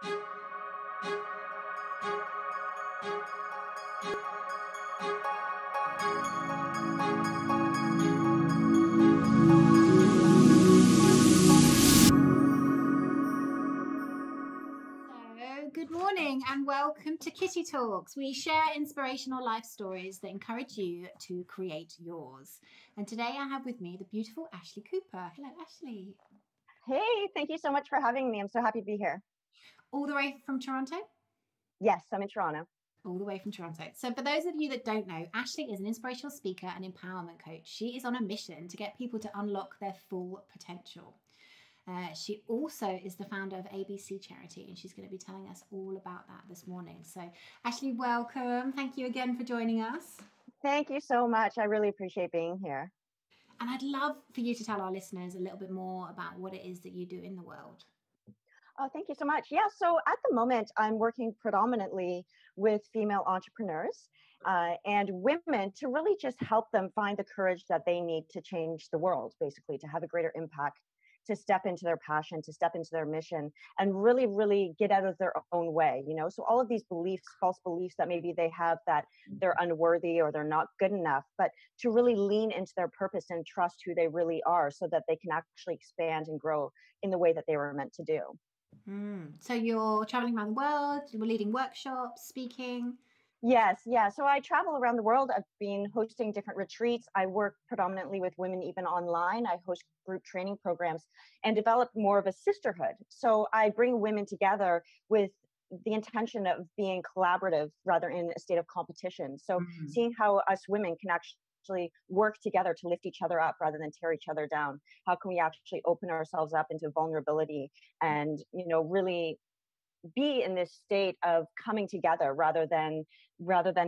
Good morning and welcome to Kitty Talks. We share inspirational life stories that encourage you to create yours. And today I have with me the beautiful Ashley Cooper. Hello, Ashley. Hey, thank you so much for having me. I'm so happy to be here. All the way from Toronto? Yes, I'm in Toronto. All the way from Toronto. So for those of you that don't know, Ashley is an inspirational speaker and empowerment coach. She is on a mission to get people to unlock their full potential. She also is the founder of ABC Charity, and she's going to be telling us all about that this morning. So, Ashley, welcome. Thank you again for joining us. Thank you so much. I really appreciate being here. And I'd love for you to tell our listeners a little bit more about what it is that you do in the world. Oh, thank you so much. Yeah, so at the moment, I'm working predominantly with female entrepreneurs and women to really just help them find the courage that they need to change the world, basically, to have a greater impact, to step into their passion, to step into their mission, and really, really get out of their own way, you know? So all of these beliefs, false beliefs that maybe they have that they're unworthy or they're not good enough, but to really lean into their purpose and trust who they really are so that they can actually expand and grow in the way that they were meant to do. So you're traveling around the world, you're leading workshops, speaking. Yes, yeah. So I travel around the world. I've been hosting different retreats. I work predominantly with women, even online. I host group training programs and develop more of a sisterhood. So I bring women together with the intention of being collaborative rather in a state of competition. So seeing how us women can actually work together to lift each other up rather than tear each other down. How can we actually open ourselves up into vulnerability and, you know, really be in this state of coming together rather than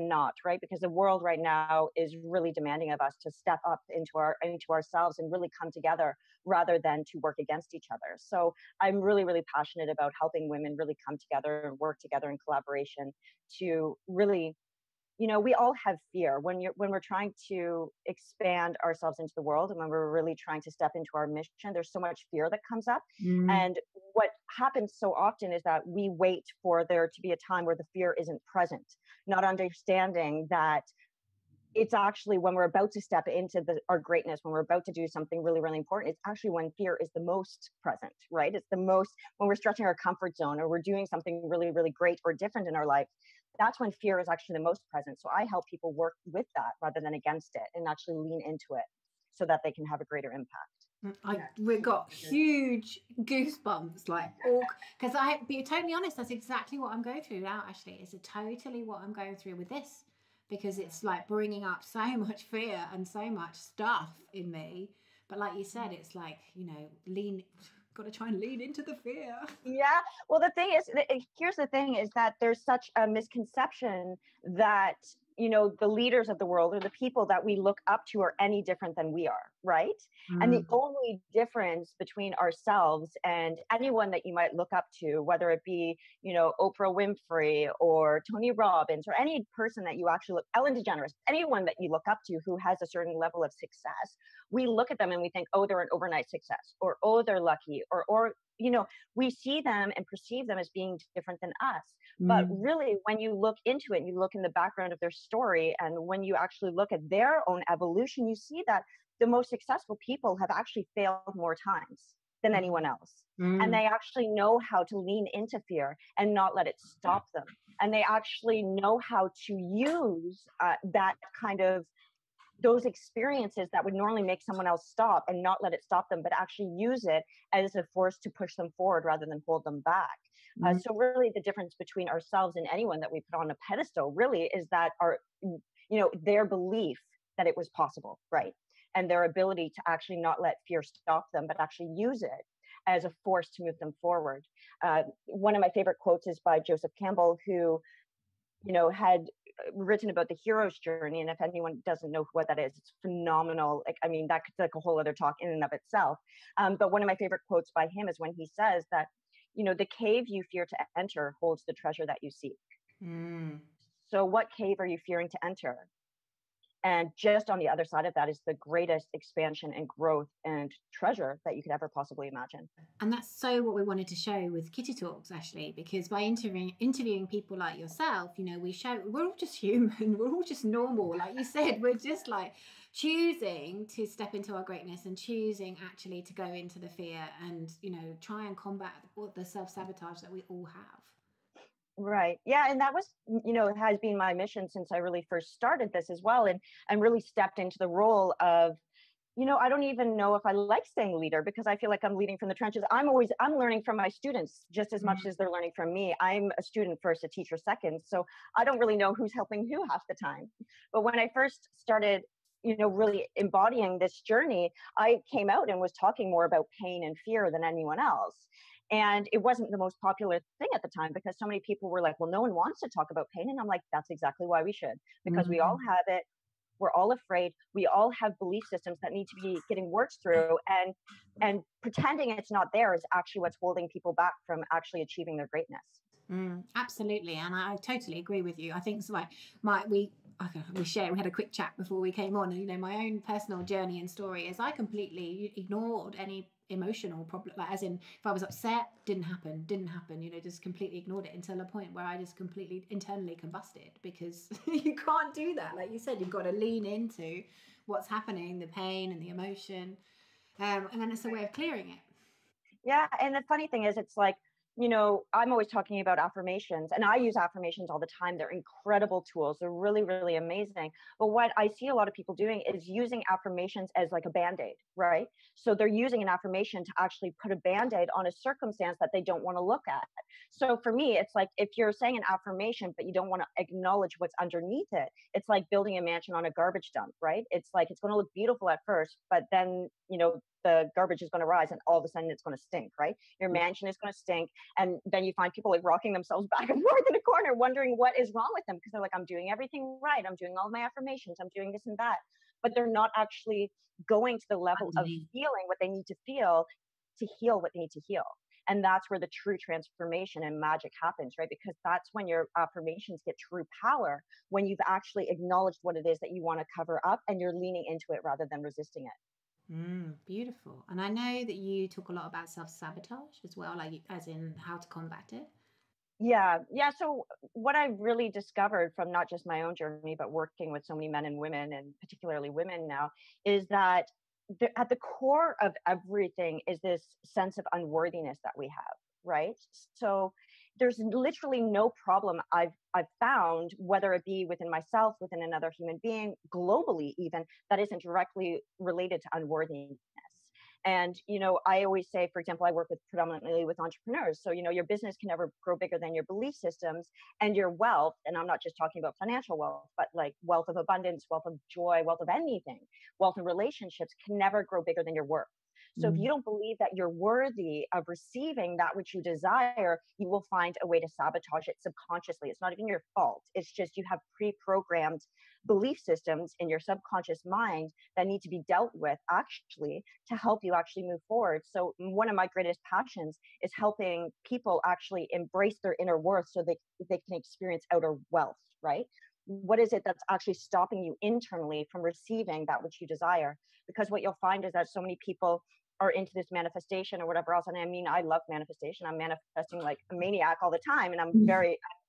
not, right? Because the world right now is really demanding of us to step up into ourselves and really come together rather than to work against each other. So I'm really, really passionate about helping women really come together and work together in collaboration to really, you know, we all have fear when we're trying to expand ourselves into the world, and when we're really trying to step into our mission, there's so much fear that comes up. And what happens so often is that we wait for there to be a time where the fear isn't present, not understanding that it's actually when we're about to step into our greatness, when we're about to do something really, really important, it's actually when fear is the most present, right? It's the most when we're stretching our comfort zone or we're doing something really, really great or different in our life. That's when fear is actually the most present. So I help people work with that rather than against it and actually lean into it so that they can have a greater impact. We got huge goosebumps, like, because I be totally honest, that's exactly what I'm going through now. Actually, it's totally what I'm going through with this, because it's like bringing up so much fear and so much stuff in me. But like you said, it's like, you know, got to try and lean into the fear. Yeah. Well, the thing is, here's the thing is that there's such a misconception that, you know, the leaders of the world or the people that we look up to are any different than we are, right? And the only difference between ourselves and anyone that you might look up to, whether it be, you know, Oprah Winfrey or Tony Robbins or any person that you actually Ellen DeGeneres, anyone that you look up to who has a certain level of success, we look at them and we think, oh, they're an overnight success, or, oh, they're lucky, or, you know, we see them and perceive them as being different than us. But really, when you look into it, you look in the background of their story, and when you actually look at their own evolution, you see that the most successful people have actually failed more times than anyone else. And they actually know how to lean into fear and not let it stop them. And they actually know how to use that kind of those experiences that would normally make someone else stop and not let it stop them, but actually use it as a force to push them forward rather than hold them back. So really the difference between ourselves and anyone that we put on a pedestal really is that their belief that it was possible, right? And their ability to actually not let fear stop them, but actually use it as a force to move them forward. One of my favorite quotes is by Joseph Campbell, who, you know, had written about the hero's journey. And if anyone doesn't know what that is, it's phenomenal. Like, I mean, that could like a whole other talk in and of itself. But one of my favorite quotes by him is when he says that, you know, the cave you fear to enter holds the treasure that you seek. So what cave are you fearing to enter? And just on the other side of that is the greatest expansion and growth and treasure that you could ever possibly imagine. And that's so what we wanted to show with Kitty Talks, actually, because by interviewing people like yourself, you know, we show we're all just human, we're all just normal. Like you said, we're just like choosing to step into our greatness and choosing actually to go into the fear and, you know, try and combat the self-sabotage that we all have. Right. Yeah. And that was, has been my mission since I really first started this as well. And really stepped into the role of, I don't even know if I like staying leader, because I feel like I'm leading from the trenches. I'm learning from my students just as much as they're learning from me. I'm a student first, a teacher second. So I don't really know who's helping who half the time. But when I first started, really embodying this journey, I came out and was talking more about pain and fear than anyone else. And it wasn't the most popular thing at the time, because so many people were like, well, no one wants to talk about pain. And I'm like, that's exactly why we should, because we all have it. We're all afraid. We all have belief systems that need to be getting worked through, and pretending it's not there is actually what's holding people back from actually achieving their greatness. Absolutely, and I totally agree with you. I think it's like we had a quick chat before we came on, and my own personal journey and story is I completely ignored any emotional problem, like as in if I was upset, didn't happen, just completely ignored it until a point where I just completely internally combusted, because you can't do that. Like you said, you've got to lean into what's happening, the pain and the emotion, and then it's a way of clearing it. Yeah. And the funny thing is, it's like, I'm always talking about affirmations, and I use affirmations all the time. They're incredible tools. They're really, really amazing. But what I see a lot of people doing is using affirmations as like a bandaid, right? So they're using an affirmation to actually put a bandaid on a circumstance that they don't want to look at. So for me, it's like, if you're saying an affirmation, but you don't want to acknowledge what's underneath it, it's like building a mansion on a garbage dump, right? It's like, it's going to look beautiful at first, but then, the garbage is going to rise, and all of a sudden it's going to stink, right? Your mansion is going to stink. And then you find people like rocking themselves back and forth in a corner, wondering what is wrong with them, because they're like, I'm doing everything right. I'm doing all my affirmations. I'm doing this and that. But they're not actually going to the level of feeling what they need to feel to heal what they need to heal. And that's where the true transformation and magic happens, right? Because that's when your affirmations get true power, when you've actually acknowledged what it is that you want to cover up, and you're leaning into it rather than resisting it. Beautiful. And I know that you talk a lot about self-sabotage as well, like as in how to combat it. Yeah. So what I really discovered from not just my own journey, but working with so many men and women, and particularly women now, is that at the core of everything is this sense of unworthiness that we have, right? So there's literally no problem I've found, whether it be within myself, within another human being, globally even, that isn't directly related to unworthiness. And, I always say, for example, I work predominantly with entrepreneurs. So, your business can never grow bigger than your belief systems and your wealth. And I'm not just talking about financial wealth, but like wealth of abundance, wealth of joy, wealth of anything, wealth in relationships can never grow bigger than your worth. So if you don't believe that you're worthy of receiving that which you desire, you will find a way to sabotage it subconsciously. It's not even your fault. It's just you have pre-programmed belief systems in your subconscious mind that need to be dealt with, actually, to help you actually move forward. So one of my greatest passions is helping people actually embrace their inner worth, so they can experience outer wealth, right? What is it that's actually stopping you internally from receiving that which you desire? Because what you'll find is that so many people are into this manifestation or whatever else. And I mean, I love manifestation. I'm manifesting like a maniac all the time, and I'm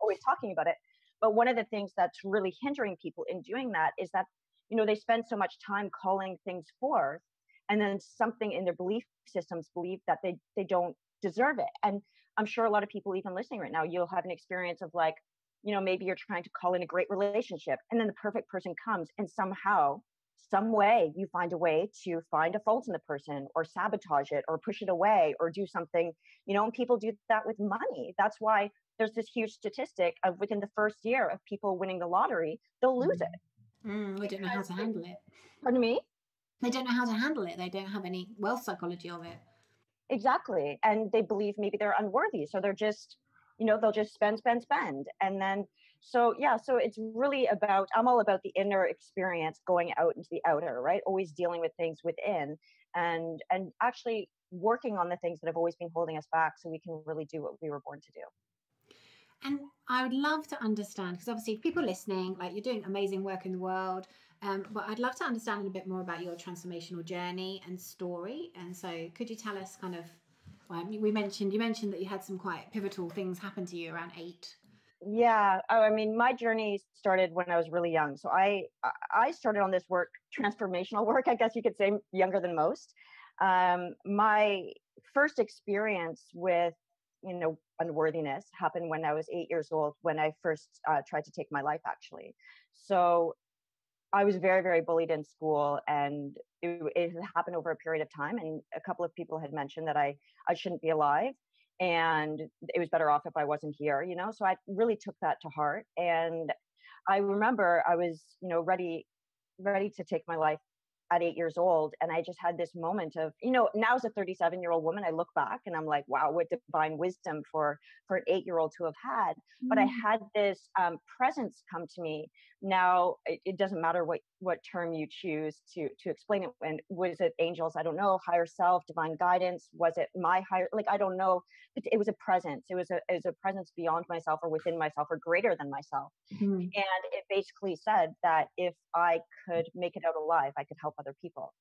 always talking about it. But one of the things that's really hindering people in doing that is that, they spend so much time calling things forth, and then something in their belief systems believe that they don't deserve it. And I'm sure a lot of people even listening right now, you'll have an experience of like, maybe you're trying to call in a great relationship, and then the perfect person comes, and somehow, some way, you find a way to find a fault in the person, or sabotage it, or push it away, or do something, and people do that with money. That's why there's this huge statistic of within the first year of people winning the lottery, they'll lose it. They don't know how to handle it. Pardon me? They don't know how to handle it. They don't have any wealth psychology of it. Exactly. And they believe maybe they're unworthy. So they're just, they'll just spend. And then, so it's really about, I'm all about the inner experience going out into the outer, right? Always dealing with things within, and actually working on the things that have always been holding us back, so we can really do what we were born to do. And I would love to understand, because obviously people listening, like, you're doing amazing work in the world. But I'd love to understand a bit more about your transformational journey and story. And so, could you tell us kind of? Well, you mentioned that you had some quite pivotal things happen to you around 8. Yeah. Oh, I mean, my journey started when I was really young. So I started on this work, transformational work, I guess you could say, younger than most. My first experience with, unworthiness happened when I was 8 years old, when I first tried to take my life, actually. So I was very, very bullied in school, and it had happened over a period of time. And a couple of people had mentioned that I shouldn't be alive, and it was better off if I wasn't here. So I really took that to heart. And I remember I was, ready to take my life at 8 years old. And I just had this moment of, now as a 37-year-old woman, I look back and I'm like, wow, what divine wisdom for an 8-year-old to have had. But I had this presence come to me. Now it doesn't matter what term you choose to explain it. And was it angels? I don't know. Higher self, divine guidance? Was it my higher? Like, I don't know. But it was a presence. It was a presence beyond myself, or within myself, or greater than myself. Mm. And it basically said that if I could make it out alive, I could help other people.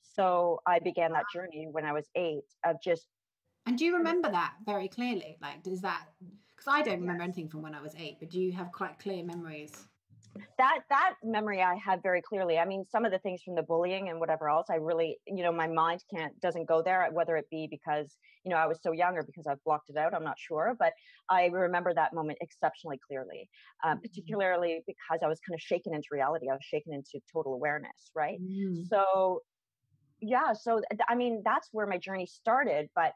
So I began that journey when I was 8 of just. And do you remember that very clearly? Like, does that? Because I don't remember Yes. anything from when I was 8, but do you have quite clear memories? That memory I have very clearly. I mean, some of the things from the bullying and whatever else, I really, my mind doesn't go there, whether it be because, I was so young, or because I've blocked it out, I'm not sure. But I remember that moment exceptionally clearly, particularly because I was kind of shaken into reality. I was shaken into total awareness, right? Mm. So, yeah. So, I mean, that's where my journey started. But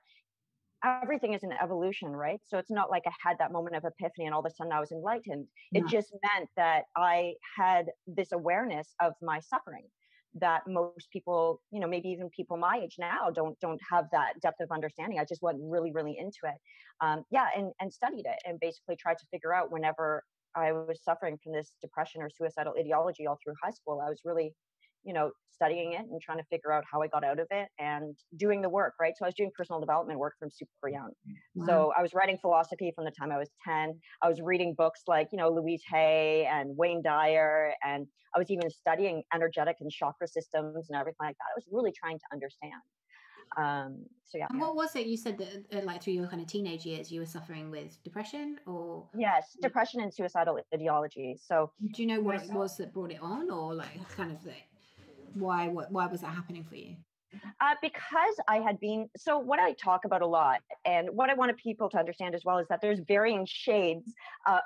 everything is an evolution, right? So it's not like I had that moment of epiphany and all of a sudden I was enlightened. It No. just meant that I had this awareness of my suffering that most people, maybe even people my age now don't have that depth of understanding. I just went really, really into it. And studied it, and basically tried to figure out, whenever I was suffering from this depression or suicidal ideology all through high school, I was really, studying it and trying to figure out how I got out of it, and doing the work, right? So I was doing personal development work from super young. Wow. So I was writing philosophy from the time I was 10. I was reading books like, Louise Hay and Wayne Dyer. And I was even studying energetic and chakra systems and everything like that. I was really trying to understand. So yeah. And what was it you said that, like, through your kind of teenage years, you were suffering with depression, or? Yes, depression and suicidal ideology. So Do you know what it was that brought it on, or like kind of why was that happening for you? Because I had been, so what I talk about a lot, and what I wanted people to understand as well, is that there's varying shades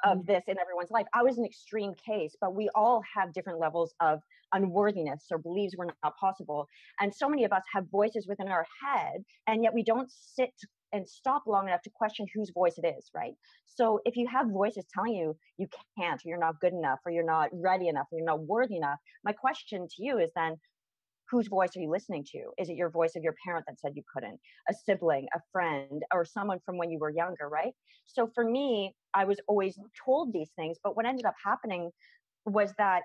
of this in everyone's life. I was an extreme case, but we all have different levels of unworthiness, or believes we're not possible. And so many of us have voices within our head, and yet we don't sit and stop long enough to question whose voice it is, right? So if you have voices telling you you can't, or you're not good enough, or you're not ready enough, or you're not worthy enough, my question to you is then, whose voice are you listening to? Is it your voice of your parent that said you couldn't, a sibling, a friend, or someone from when you were younger, right? So for me, I was always told these things, but what ended up happening was that,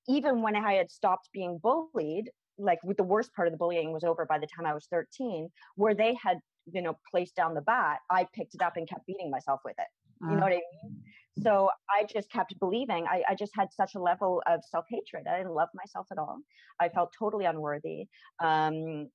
even when I had stopped being bullied, like, with the worst part of the bullying was over by the time I was 13, where they had, placed down the bat, I picked it up and kept beating myself with it. You know what I mean? So I just kept believing. I just had such a level of self-hatred. I didn't love myself at all. I felt totally unworthy. And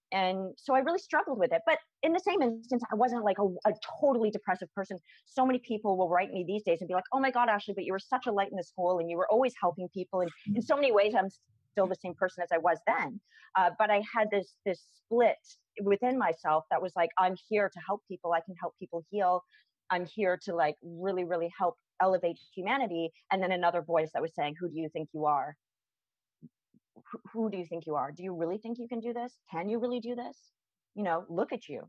so I really struggled with it. But in the same instance, I wasn't like a totally depressive person. So many people will write me these days and be like, oh my God, Ashley, but you were such a light in the school, and you were always helping people. And in so many ways, I'm still the same person as I was then. But I had this split within myself that was like, I'm here to help people. I can help people heal. I'm here to, like, really, really help elevate humanity. And then another voice that was saying, who do you think you are? Who do you think you are? Do you really think you can do this? Can you really do this? Look at you.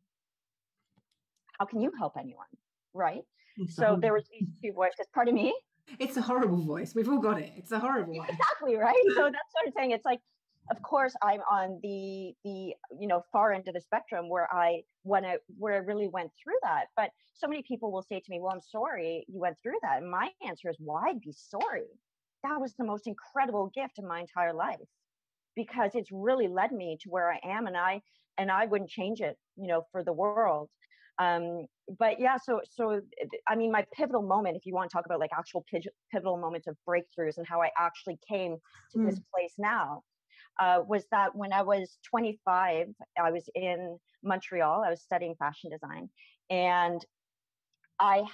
How can you help anyone? Right? So there was these two voices. Pardon me? It's a horrible voice. We've all got it. It's a horrible one. Exactly, right? So that's what I'm saying. It's like, of course, I'm on the far end of the spectrum where I really went through that. But so many people will say to me, well, I'm sorry you went through that. And my answer is, why be sorry? That was the most incredible gift of my entire life, because it's really led me to where I am, and I wouldn't change it, for the world. But yeah, so I mean, my pivotal moment, if you want to talk about like actual pivotal moments of breakthroughs and how I actually came to this place now, was that when I was 25, I was in Montreal. I was studying fashion design, and I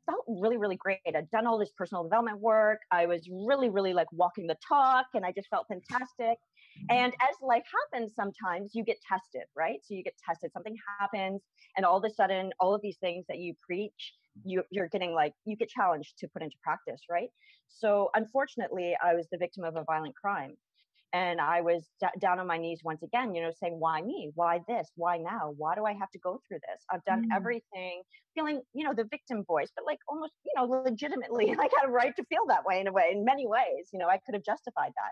felt really, really great. I'd done all this personal development work. I was really, really like walking the talk, and I just felt fantastic. And as life happens, sometimes you get tested, right? So you get tested, something happens, and all of a sudden, all of these things that you preach, you're getting like, you get challenged to put into practice, right? So unfortunately, I was the victim of a violent crime. And I was down on my knees once again, saying, why me? Why this? Why now? Why do I have to go through this? I've done everything, feeling, the victim voice, but like almost, legitimately, like I had a right to feel that way in a way, in many ways, I could have justified that.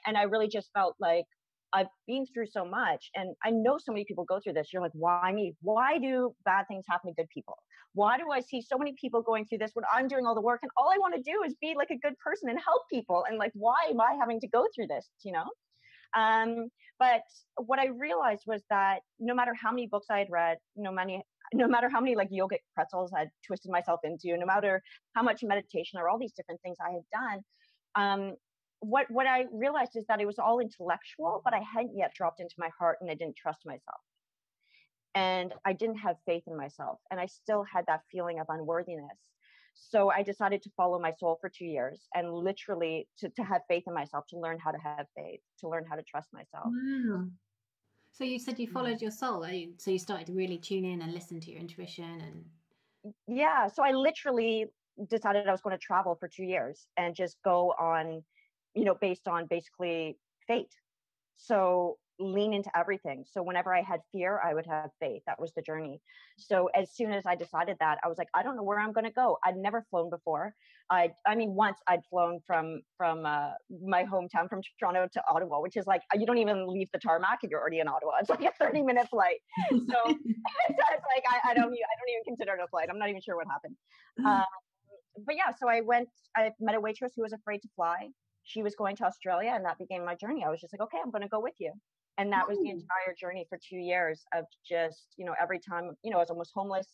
And I really just felt like I've been through so much, and I know so many people go through this. You're like, why me? Why do bad things happen to good people? Why do I see so many people going through this when I'm doing all the work and all I want to do is be like a good person and help people? And like, why am I having to go through this, But what I realized was that no matter how many books I had read, no matter how many like yogic pretzels I'd twisted myself into, no matter how much meditation or all these different things I had done, what I realized is that it was all intellectual, but I hadn't yet dropped into my heart, and I didn't trust myself. And I didn't have faith in myself. And I still had that feeling of unworthiness. So I decided to follow my soul for 2 years, and literally to have faith in myself, to learn how to have faith, to learn how to trust myself. Wow. So you said you followed your soul. So you started to really tune in and listen to your intuition and. Yeah. So I literally decided I was going to travel for 2 years and just go on, based on basically fate. So lean into everything. So whenever I had fear, I would have faith. That was the journey. So as soon as I decided that, I was like, I don't know where I'm going to go. I'd never flown before. I mean, once I'd flown from my hometown, from Toronto to Ottawa, which is like, you don't even leave the tarmac and you're already in Ottawa. It's like a 30-minute flight. So it's like, I don't even consider it a flight. I'm not even sure what happened. But yeah, so I met a waitress who was afraid to fly. She was going to Australia, and that became my journey. I was just like, okay, I'm going to go with you. And that was the entire journey for 2 years of just, every time, I was almost homeless,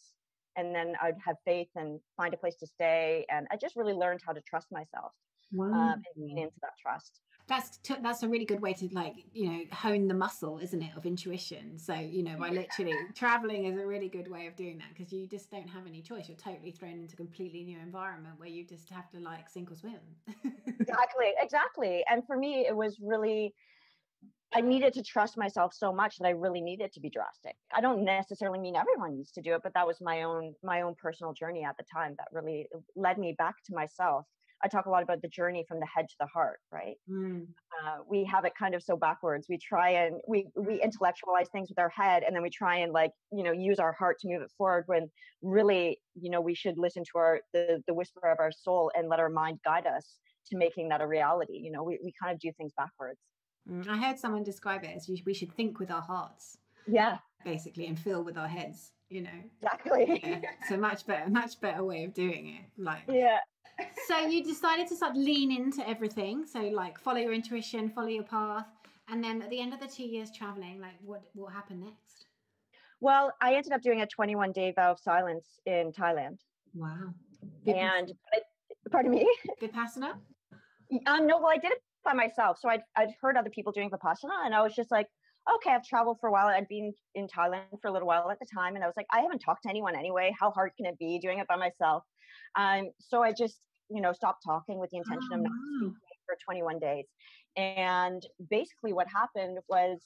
and then I'd have faith and find a place to stay. And I just really learned how to trust myself and lean into that trust. That's a really good way to hone the muscle, isn't it, of intuition. So by literally traveling is a really good way of doing that, because you just don't have any choice. You're totally thrown into a completely new environment where you just have to like sink or swim. Exactly. And for me, it was really, I needed to trust myself so much that I really needed to be drastic. I don't necessarily mean everyone needs to do it, but that was my own personal journey at the time that really led me back to myself. I talk a lot about the journey from the head to the heart, right? We have it kind of so backwards. We try and we intellectualize things with our head, and then we try and use our heart to move it forward, when really, we should listen to the whisper of our soul and let our mind guide us to making that a reality. We kind of do things backwards. I heard someone describe it as we should think with our hearts. Yeah. Basically, and feel with our heads, Exactly. Yeah. So much better way of doing it. Yeah. So you decided to start lean into everything. So follow your intuition, follow your path. And then at the end of the 2 years traveling, what happened next? Well, I ended up doing a 21-day vow of silence in Thailand. Wow. And pardon me? Vipassana? No, well, I did it by myself. So I'd heard other people doing Vipassana, and I was just like, okay, I've traveled for a while. I'd been in Thailand for a little while at the time. And I was like, I haven't talked to anyone anyway. How hard can it be doing it by myself? So I just, stopped talking with the intention of not speaking for 21 days. And basically what happened was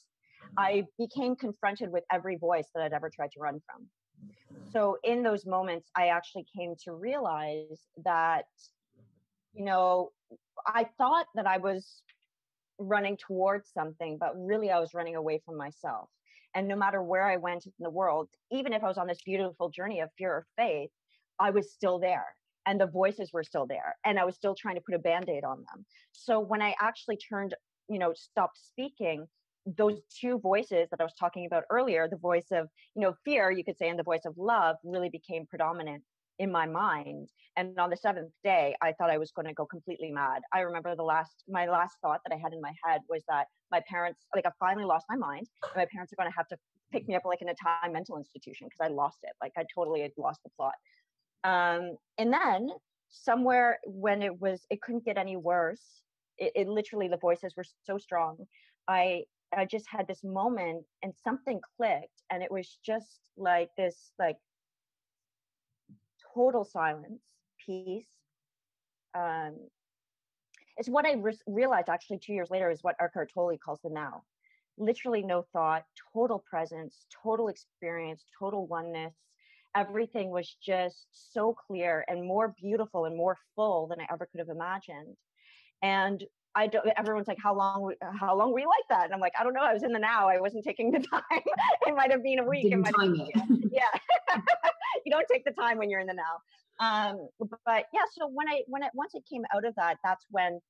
I became confronted with every voice that I'd ever tried to run from. So in those moments, I actually came to realize that, I thought that I was running towards something, but really I was running away from myself. And no matter where I went in the world, even if I was on this beautiful journey of fear or faith, I was still there, and the voices were still there, and I was still trying to put a bandaid on them. So when I actually stopped speaking, those two voices that I was talking about earlier, the voice of, fear, you could say, and the voice of love, really became predominant in my mind. And on the 7th day, I thought I was going to go completely mad. I remember my last thought that I had in my head was that my parents, I finally lost my mind, and my parents are going to have to pick me up like in a Thai mental institution because I lost it. Like I totally had lost the plot. And then somewhere when it couldn't get any worse. It literally, the voices were so strong. I just had this moment and something clicked, and it was just like this, like total silence, peace. It's what I realized actually 2 years later is what Eckhart Tolle calls the now. Literally no thought, total presence, total experience, total oneness. Everything was just so clear and more beautiful and more full than I ever could have imagined. And everyone's like, how long were you like that? And I'm like, I don't know. I was in the now. I wasn't taking the time. It might have been a week. Didn't time it. Yeah. You don't take the time when you're in the now. But yeah, so once it came out of that, that's when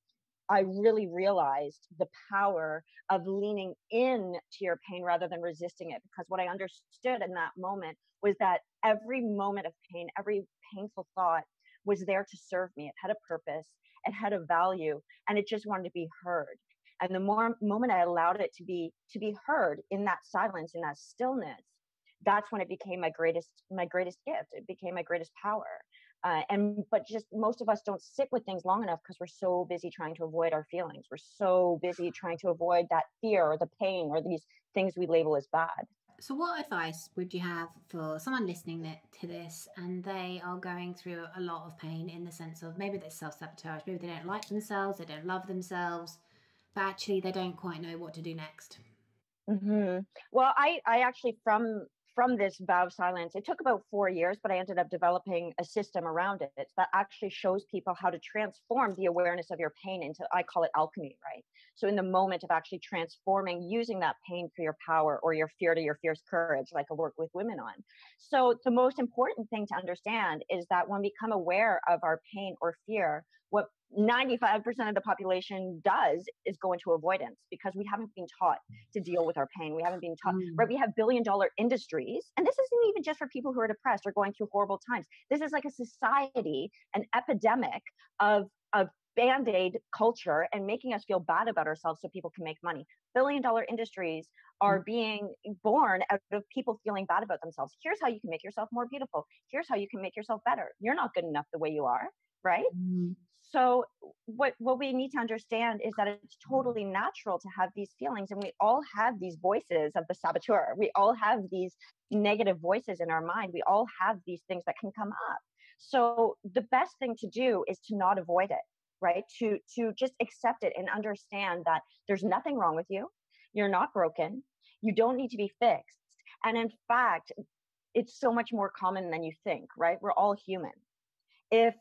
I really realized the power of leaning in to your pain rather than resisting it. Because what I understood in that moment was that every moment of pain, every painful thought was there to serve me. It had a purpose, it had a value, and it just wanted to be heard. And the moment I allowed it to be heard in that silence, in that stillness, that's when it became my greatest gift. It became my greatest power. But just most of us don't sit with things long enough because we're so busy trying to avoid our feelings. We're so busy trying to avoid that fear or the pain or these things we label as bad. So what advice would you have for someone listening to this and they are going through a lot of pain in the sense of maybe there's self-sabotage, maybe they don't like themselves, they don't love themselves, but actually they don't quite know what to do next? Mm-hmm. Well, I actually, from this vow of silence, it took about 4 years, but I ended up developing a system around it that actually shows people how to transform the awareness of your pain into, I call it alchemy, right? So in the moment of actually transforming, using that pain for your power or your fear to your fierce courage, like I work with women on. So the most important thing to understand is that when we become aware of our pain or fear, what 95% of the population does is go into avoidance because we haven't been taught to deal with our pain. We haven't been taught, right? We have billion-dollar industries. And this isn't even just for people who are depressed or going through horrible times. This is like a society, an epidemic of bandaid culture and making us feel bad about ourselves so people can make money. Billion-dollar industries are being born out of people feeling bad about themselves. Here's how you can make yourself more beautiful. Here's how you can make yourself better. You're not good enough the way you are, right? So what we need to understand is that it's totally natural to have these feelings, and we all have these voices of the saboteur. We all have these negative voices in our mind. We all have these things that can come up. So the best thing to do is to not avoid it, right? To just accept it and understand that there's nothing wrong with you. You're not broken. You don't need to be fixed. And in fact, it's so much more common than you think, right? We're all human. If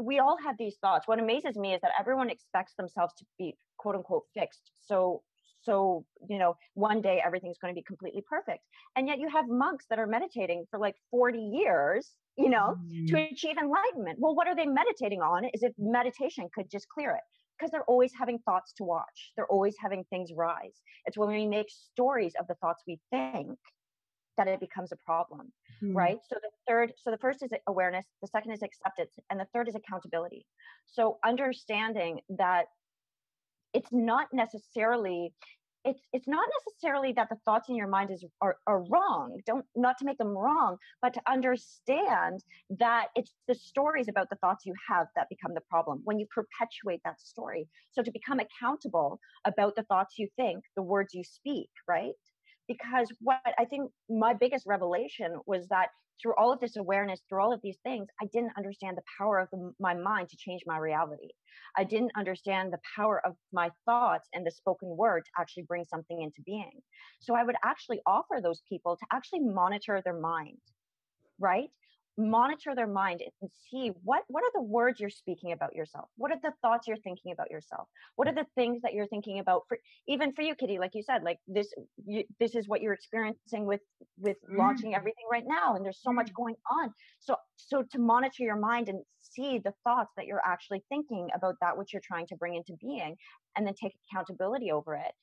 we all have these thoughts, what amazes me is that everyone expects themselves to be quote unquote fixed. So, one day everything's going to be completely perfect. And yet you have monks that are meditating for like 40 years, to achieve enlightenment. Well, what are they meditating on? Is if meditation could just clear it, because they're always having thoughts to watch. They're always having things rise. It's when we make stories of the thoughts we think that it becomes a problem, right? So the first is awareness, the second is acceptance, and the third is accountability. So understanding that it's not necessarily that the thoughts in your mind are wrong, not to make them wrong, but to understand that it's the stories about the thoughts you have that become the problem when you perpetuate that story. So to become accountable about the thoughts you think, the words you speak, right? Because what I think my biggest revelation was that through all of this awareness, through all of these things, I didn't understand the power of my mind to change my reality. I didn't understand the power of my thoughts and the spoken word to actually bring something into being. So I would actually offer those people to actually monitor their mind, right? Monitor their mind and see what are the words you're speaking about yourself? What are the thoughts you're thinking about yourself? What are the things that you're thinking about even for you, Kitty, like you said, like this is what you're experiencing with launching everything right now. And there's so much going on. So to monitor your mind and see the thoughts that you're actually thinking about that which you're trying to bring into being, and then take accountability over it.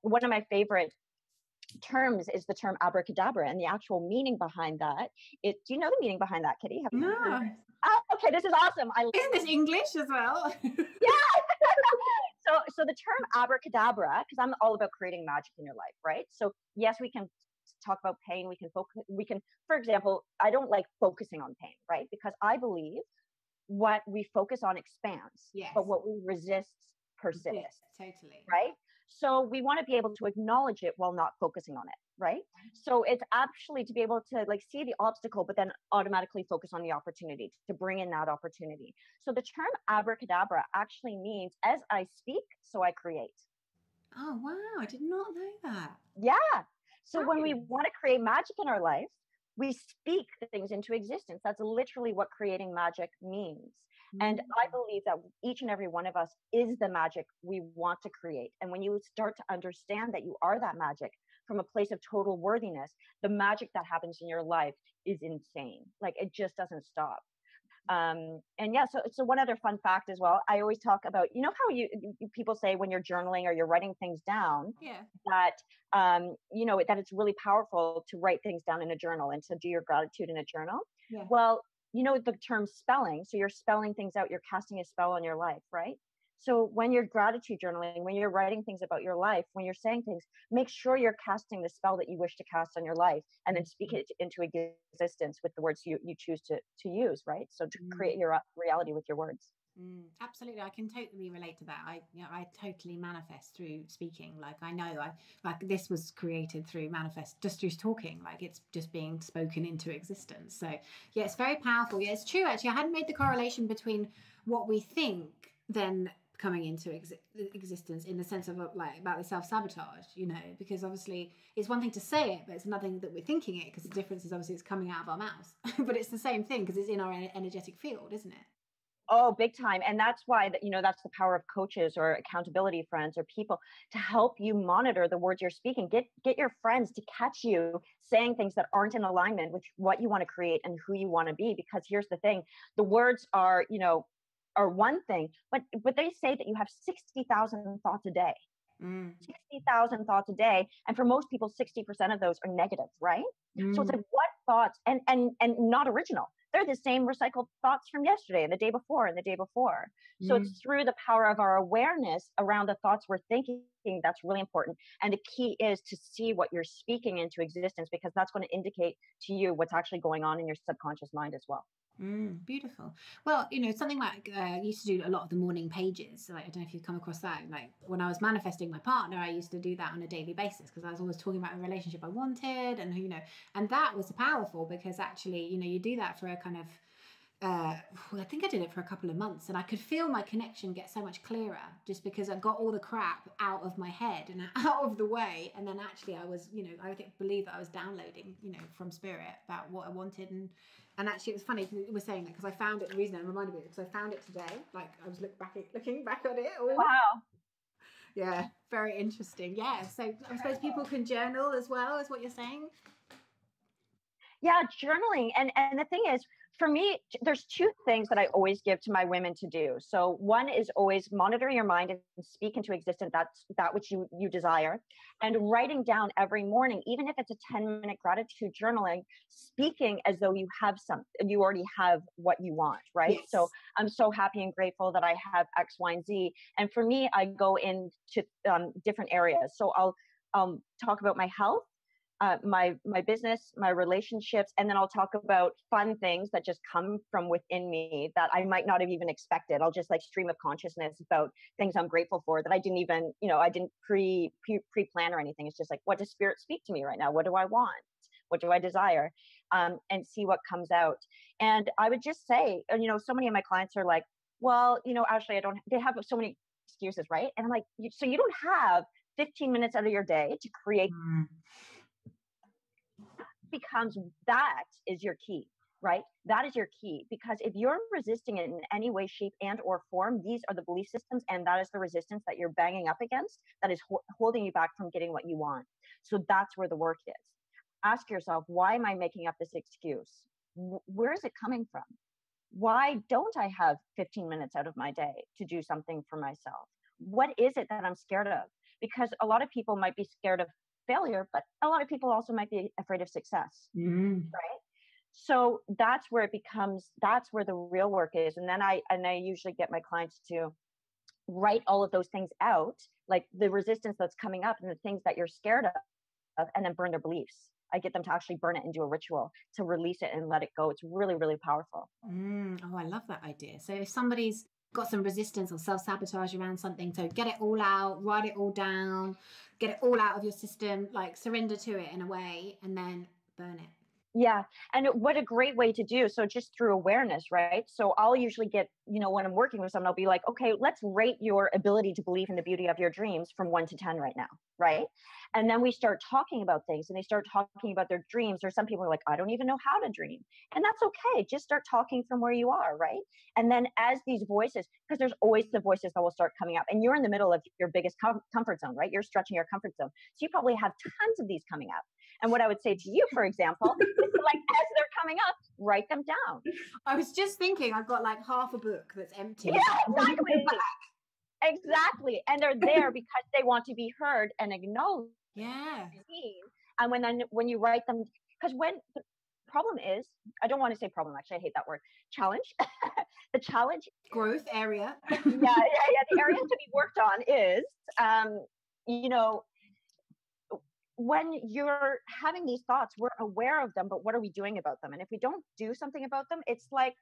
One of my favorite terms is the term abracadabra, and the actual meaning behind that. Do you know the meaning behind that, Kitty? No. Oh, okay, this is awesome. Isn't this English as well? Yeah. So the term abracadabra, because I'm all about creating magic in your life, right? So yes, we can talk about pain. We can focus, for example, I don't like focusing on pain, right? Because I believe what we focus on expands, Yes. but what we resist persists. Yes, totally. Right? So we want to be able to acknowledge it while not focusing on it, right? So it's actually to be able to like see the obstacle, but then automatically focus on the opportunity, to bring in that opportunity. So the term abracadabra actually means as I speak, so I create. Oh, wow. I did not know that. Yeah. So Right. when we want to create magic in our life, we speak things into existence. That's literally what creating magic means. And I believe that each and every one of us is the magic we want to create. And when you start to understand that you are that magic from a place of total worthiness, the magic that happens in your life is insane. Like it just doesn't stop. And yeah, so one other fun fact as well, I always talk about, you know how people say when you're journaling or you're writing things down, Yeah. that you know, that it's really powerful to write things down in a journal and to do your gratitude in a journal. Yeah. Well, you know the term spelling, so you're spelling things out, you're casting a spell on your life, right? So when you're gratitude journaling, when you're writing things about your life, when you're saying things, make sure you're casting the spell that you wish to cast on your life, and then speak it into existence with the words you choose to use, right? So to create your reality with your words. Absolutely, I can totally relate to that. I totally manifest through speaking. Like I know, like this was created through manifest, just through talking. Like it's just being spoken into existence. So yeah, it's very powerful. Yeah, it's true. Actually, I hadn't made the correlation between what we think then coming into existence in the sense of like about the self-sabotage. You know, because obviously it's one thing to say it, but it's another thing that we're thinking it. Because the difference is obviously it's coming out of our mouths, but it's the same thing because it's in our energetic field, isn't it? Oh, big time. And that's why that, you know, that's the power of coaches or accountability friends or people to help you monitor the words you're speaking. Get your friends to catch you saying things that aren't in alignment with what you want to create and who you want to be. Because here's the thing, the words are, you know, are one thing, but they say that you have 60,000 thoughts a day. 60,000 thoughts a day. And for most people, 60% of those are negative, right? So it's like, what thoughts, and not original. They're the same recycled thoughts from yesterday and the day before and the day before. So it's through the power of our awareness around the thoughts we're thinking that's really important. And the key is to see what you're speaking into existence, because that's going to indicate to you what's actually going on in your subconscious mind as well. Beautiful. Well, you know, something like I used to do a lot of the morning pages. Like, I don't know if you've come across that. Like when I was manifesting my partner, I used to do that on a daily basis because I was always talking about the relationship I wanted, and you know, and that was powerful because actually, you know, you do that for a kind of I think I did it for a couple of months, and I could feel my connection get so much clearer just because I got all the crap out of my head and out of the way. And then actually I was, you know, I believe that I was downloading, you know, from spirit about what I wanted. And actually it was funny because it was saying that because I found it, the reason it reminded me because I found it today, like I was looking back at it. Wow. Yeah, very interesting. Yeah, so I suppose people can journal as well, is what you're saying. Yeah, journaling. And the thing is, for me, there's two things that I always give to my women to do. So one is always monitor your mind and speak into existence that which you desire, and writing down every morning, even if it's a 10-minute gratitude journaling, speaking as though you already have what you want, right? Yes. So I'm so happy and grateful that I have X, Y, and Z. And for me, I go into different areas. So I'll talk about my health, my business, my relationships, and then I'll talk about fun things that just come from within me that I might not have even expected. I'll just like stream of consciousness about things I'm grateful for that I didn't even, you know, I didn't pre-plan or anything. It's just like, what does spirit speak to me right now? What do I want? What do I desire? And see what comes out. And I would just say, you know, so many of my clients are like, well, you know, Ashley, they have so many excuses, right? And I'm like, so you don't have 15 minutes out of your day to create. Becomes that is your key, right? That is your key, because if you're resisting it in any way, shape, and or form, these are the belief systems, and that is the resistance that you're banging up against that is holding you back from getting what you want. So that's where the work is. Ask yourself, why am I making up this excuse? Where is it coming from? Why don't I have 15 minutes out of my day to do something for myself? What is it that I'm scared of? Because a lot of people might be scared of failure, but a lot of people also might be afraid of success, right? So that's where the real work is. And then I usually get my clients to write all of those things out, like the resistance that's coming up and the things that you're scared of, and then burn their beliefs. I get them to actually burn it and do a ritual to release it and let it go. It's really, really powerful. Oh, I love that idea. So if somebody's got some resistance or self-sabotage around something, so get it all out, write it all down, get it all out of your system, like surrender to it in a way, and then burn it. Yeah. And what a great way to do. So just through awareness, right? So I'll usually get, when I'm working with someone, I'll be like, okay, let's rate your ability to believe in the beauty of your dreams from 1 to 10 right now. Right. And then we start talking about things and they start talking about their dreams. Or some people are like, I don't even know how to dream. And that's okay. Just start talking from where you are. Right. And then as these voices, because there's always the voices that will start coming up, and you're in the middle of your biggest comfort zone, right? You're stretching your comfort zone. So you probably have tons of these coming up. And what I would say to you, for example, is like, as they're coming up, write them down. I was just thinking, I've got like half a book that's empty. Yeah, exactly. Exactly. And they're there because they want to be heard and acknowledged. Yeah. And when you write them, because when the problem is, I don't want to say problem, actually, I hate that word, challenge. The challenge. Growth area. Yeah. The area to be worked on is, when you're having these thoughts, we're aware of them, but what are we doing about them? And if we don't do something about them, it's like,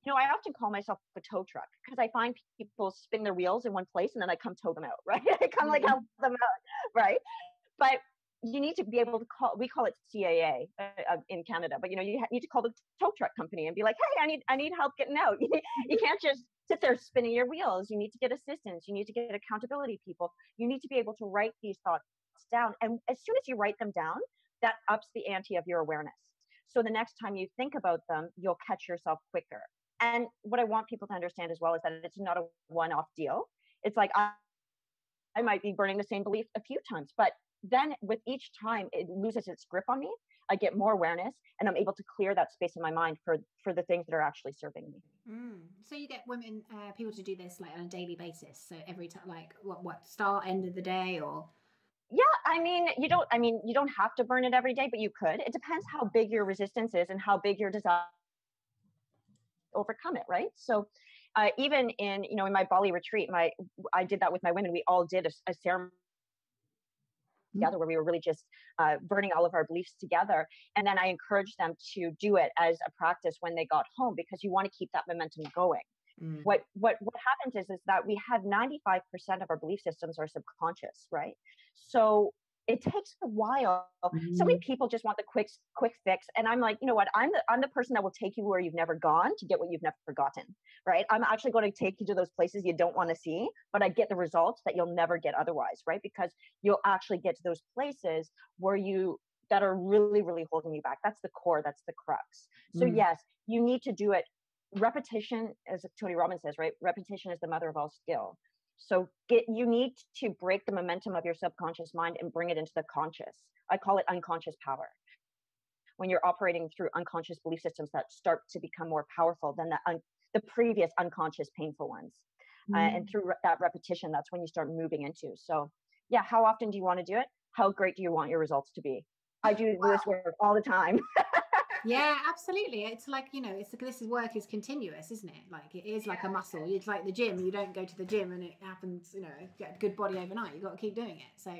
I often call myself a tow truck because I find people spin their wheels in one place and then I come tow them out, right? I come like help them out, right? But you need to be able to we call it CAA in Canada, but you need to call the tow truck company and be like, hey, I need help getting out. You can't just sit there spinning your wheels. You need to get assistance. You need to get accountability people. You need to be able to write these thoughts down. And as soon as you write them down, that ups the ante of your awareness. So the next time you think about them, you'll catch yourself quicker. And what I want people to understand as well is that it's not a one-off deal. It's like I might be burning the same belief a few times, but then with each time it loses its grip on me, I get more awareness and I'm able to clear that space in my mind for the things that are actually serving me. So you get people to do this like on a daily basis. So every time, like what start, end of the day, or? Yeah, you don't have to burn it every day, but you could. It depends how big your resistance is and how big your desire overcome it, right? So even in my Bali retreat, I did that with my women. We all did a ceremony together where we were really just burning all of our beliefs together. And then I encouraged them to do it as a practice when they got home, because you want to keep that momentum going. What happens is that we have 95% of our belief systems are subconscious, right? So it takes a while. So many people just want the quick fix. And I'm like, you know what? I'm the person that will take you where you've never gone to get what you've never forgotten, right? I'm actually going to take you to those places you don't want to see, but I get the results that you'll never get otherwise, right? Because you'll actually get to those places that are really, really holding you back. That's the core. That's the crux. So yes, you need to do it. Repetition, as Tony Robbins says, right? Repetition is the mother of all skill. So you need to break the momentum of your subconscious mind and bring it into the conscious. I call it unconscious power. When you're operating through unconscious belief systems that start to become more powerful than the previous unconscious painful ones. And through that repetition, that's when you start moving into. So yeah, how often do you want to do it? How great do you want your results to be? I do this work all the time. Yeah, absolutely. It's like, this work is continuous, isn't it? Like it is like a muscle. It's like the gym. You don't go to the gym and it happens, get a good body overnight. You've got to keep doing it. So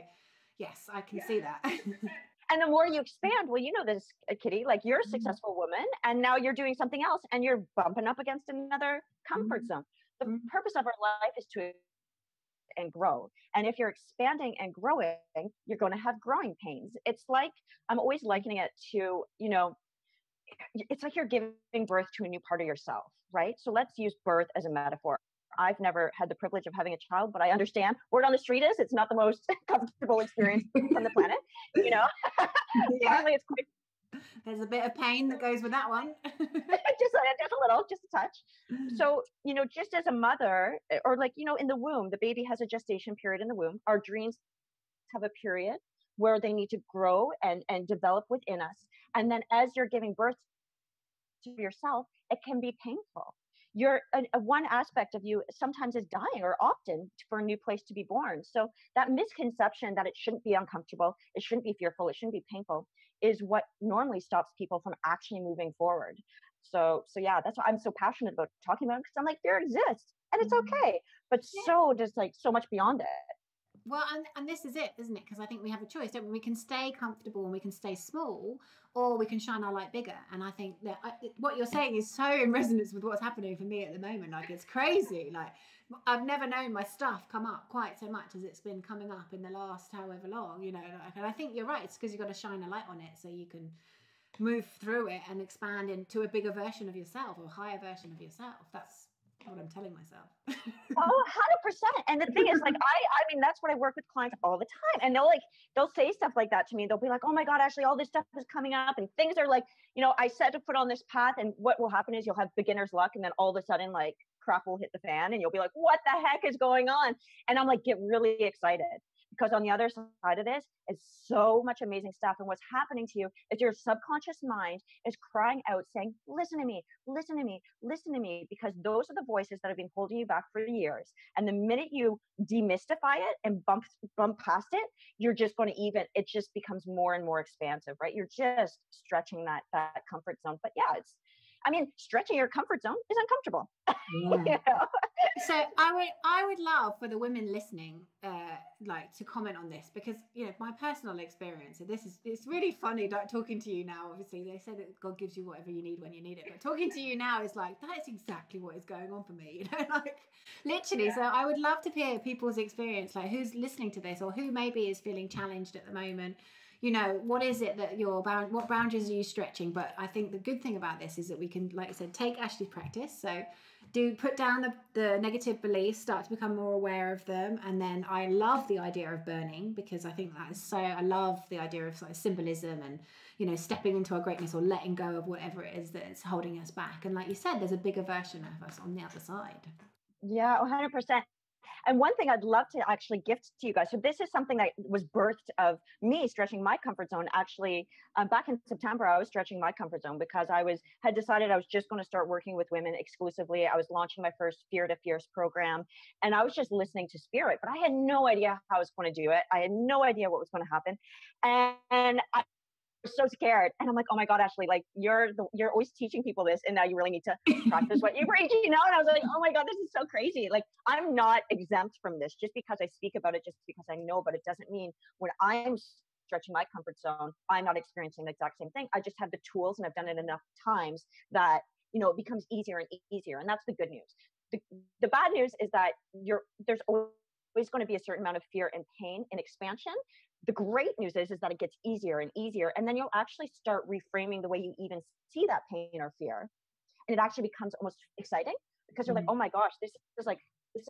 yes, I can see that. And the more you expand, well, you know this, Kitty, like you're a successful woman and now you're doing something else and you're bumping up against another comfort zone. The purpose of our life is to and grow. And if you're expanding and growing, you're going to have growing pains. It's like, I'm always likening it to, it's like you're giving birth to a new part of yourself, right? So let's use birth as a metaphor. I've never had the privilege of having a child, but I understand word on the street is it's not the most comfortable experience on the planet, Apparently it's quite. There's a bit of pain that goes with that one. just a little, just a touch. So, just as a mother, or like, in the womb, the baby has a gestation period in the womb. Our dreams have a period where they need to grow and develop within us. And then as you're giving birth to yourself, it can be painful. One aspect of you sometimes is dying, or often for a new place to be born. So that misconception that it shouldn't be uncomfortable, it shouldn't be fearful, it shouldn't be painful, is what normally stops people from actually moving forward. So yeah, that's why I'm so passionate about talking about it, because I'm like, fear exists and it's okay, but so does like so much beyond it. Well, and this is it, isn't it? Because I think we have a choice, don't we? We can stay comfortable and we can stay small, or we can shine our light bigger. And I think that what you're saying is so in resonance with what's happening for me at the moment. Like, it's crazy. Like, I've never known my stuff come up quite so much as it's been coming up in the last however long, you know. Like, and I think you're right. It's because you've got to shine a light on it so you can move through it and expand into a bigger version of yourself or higher version of yourself. That's what I'm telling myself. Oh, 100%. And the thing is, like, I mean, that's what I work with clients all the time. And they'll say stuff like that to me. They'll be like, oh my God, Ashley, all this stuff is coming up and things are like, you know, I said to put on this path, and what will happen is you'll have beginner's luck. And then all of a sudden, like, crap will hit the fan and you'll be like, what the heck is going on? And I'm like, get really excited. Because on the other side of this is so much amazing stuff. And what's happening to you is your subconscious mind is crying out saying, listen to me, listen to me, listen to me, because those are the voices that have been holding you back for years. And the minute you demystify it and bump past it, you're just going to it just becomes more and more expansive, right? You're just stretching that comfort zone. But yeah, stretching your comfort zone is uncomfortable. Yeah. You know? So I would love for the women listening, like, to comment on this, because, you know, my personal experience, and it's really funny talking to you now. Obviously, they say that God gives you whatever you need when you need it, but talking to you now is like, that is exactly what is going on for me, you know, like, literally. Yeah. So I would love to hear people's experience, like, who's listening to this or who maybe is feeling challenged at the moment. You know, what is it that what boundaries are you stretching? But I think the good thing about this is that we can, like I said, take Ashley's practice. So put down the negative beliefs, start to become more aware of them. And then I love the idea of burning, because I think that is I love the idea of sort of symbolism and, you know, stepping into our greatness or letting go of whatever it is that's holding us back. And like you said, there's a bigger version of us on the other side. Yeah, 100%. And one thing I'd love to actually gift to you guys. So this is something that was birthed of me stretching my comfort zone. Actually, back in September, I was stretching my comfort zone because I had decided I was just going to start working with women exclusively. I was launching my first Fear to Fierce program, and I was just listening to spirit, but I had no idea how I was going to do it. I had no idea what was going to happen. And I so scared, and I'm like, oh my God, Ashley, like, you're always teaching people this, and now you really need to practice what you preach, you know? And I was like, oh my God, this is so crazy. Like, I'm not exempt from this. Just because I speak about it, just because I know, but it doesn't mean when I'm stretching my comfort zone, I'm not experiencing the exact same thing. I just have the tools, and I've done it enough times that, you know, it becomes easier and easier. And that's the good news. The bad news is that there's always going to be a certain amount of fear and pain and expansion. The great news is that it gets easier and easier. And then you'll actually start reframing the way you even see that pain or fear. And it actually becomes almost exciting, because you're like, oh my gosh, this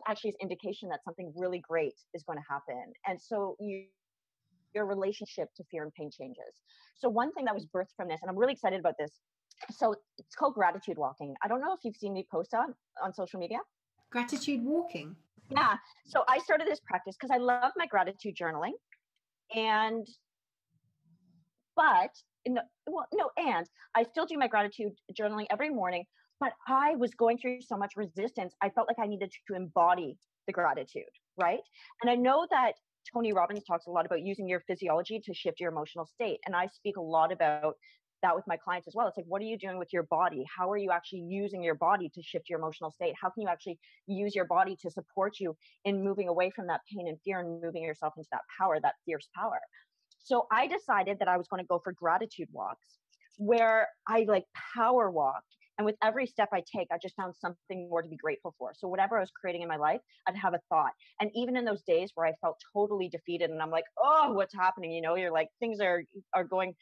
actually is indication that something really great is going to happen. And so your relationship to fear and pain changes. So one thing that was birthed from this, and I'm really excited about this. So it's called gratitude walking. I don't know if you've seen me post on social media. Gratitude walking. Yeah. So I started this practice because I love my gratitude journaling. And I still do my gratitude journaling every morning, but I was going through so much resistance. I felt like I needed to embody the gratitude, right? And I know that Tony Robbins talks a lot about using your physiology to shift your emotional state. And I speak a lot about that with my clients as well. It's like, what are you doing with your body? How are you actually using your body to shift your emotional state? How can you actually use your body to support you in moving away from that pain and fear and moving yourself into that power, that fierce power? So I decided that I was going to go for gratitude walks, where I like power walk. And with every step I take, I just found something more to be grateful for. So whatever I was creating in my life, I'd have a thought. And even in those days where I felt totally defeated and I'm like, oh, what's happening? You know, you're like, things are going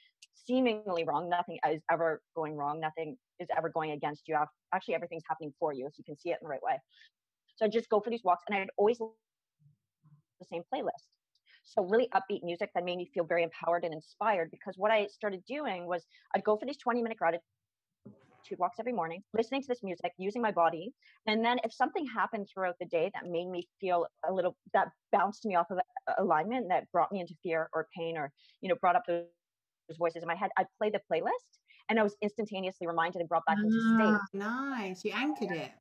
seemingly wrong. Nothing is ever going wrong. Nothing is ever going against you. Actually, everything's happening for you, so you can see it in the right way. So I'd just go for these walks, and I'd always the same playlist. So really upbeat music that made me feel very empowered and inspired, because what I started doing was I'd go for these 20-minute gratitude walks every morning, listening to this music, using my body. And then if something happened throughout the day that made me feel that bounced me off of alignment, that brought me into fear or pain, or, you know, brought up those voices in my head, I'd play the playlist, and I was instantaneously reminded and brought back into state. Nice. You anchored it.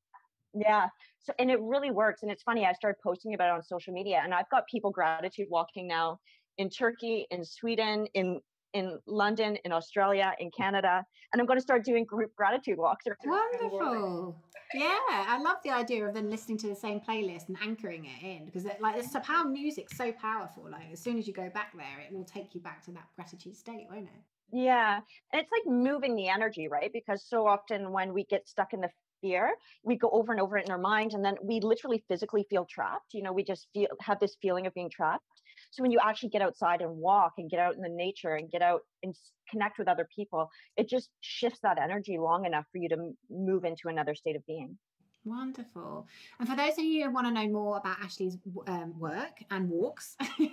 Yeah. So, and it really works. And it's funny, I started posting about it on social media, and I've got people gratitude walking now in Turkey, in Sweden, in in London, in Australia, in Canada, and I'm going to start doing group gratitude walks around the world. Wonderful. Yeah, I love the idea of then listening to the same playlist and anchoring it in, because like it's how music's so powerful. Like as soon as you go back there, it will take you back to that gratitude state, won't it? Yeah, and it's like moving the energy, right? Because so often when we get stuck in the fear, we go over and over it in our mind, and then we literally physically feel trapped. You know, we just have this feeling of being trapped. So when you actually get outside and walk and get out in the nature and get out and connect with other people, it just shifts that energy long enough for you to move into another state of being. Wonderful. And for those of you who want to know more about Ashley's work and walks, we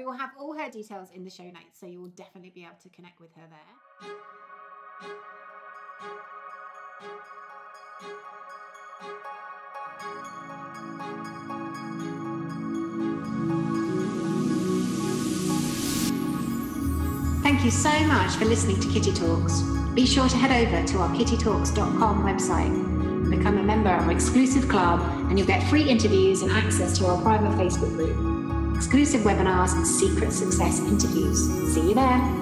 will have all her details in the show notes, so you will definitely be able to connect with her there. Thank you so much for listening to Kitty Talks. Be sure to head over to our kittytalks.com website, become a member of our exclusive club, and you'll get free interviews and access to our private Facebook group, exclusive webinars and secret success interviews. See you there.